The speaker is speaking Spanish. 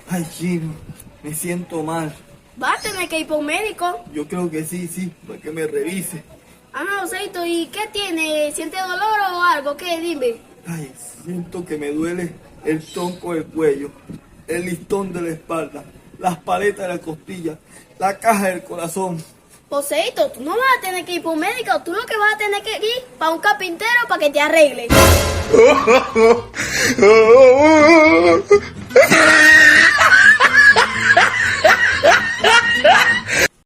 Ay, Chino, me siento mal. Vas a tener que ir por un médico. Yo creo que sí, para que me revise. Ah, no, Joséito, ¿y qué tiene? ¿Siente dolor o algo? ¿Qué? Dime. Ay, siento que me duele el tronco del cuello, el listón de la espalda, las paletas de la costilla, la caja del corazón. Joséito, tú no vas a tener que ir por un médico. Tú lo que vas a tener que ir para un carpintero para que te arregle.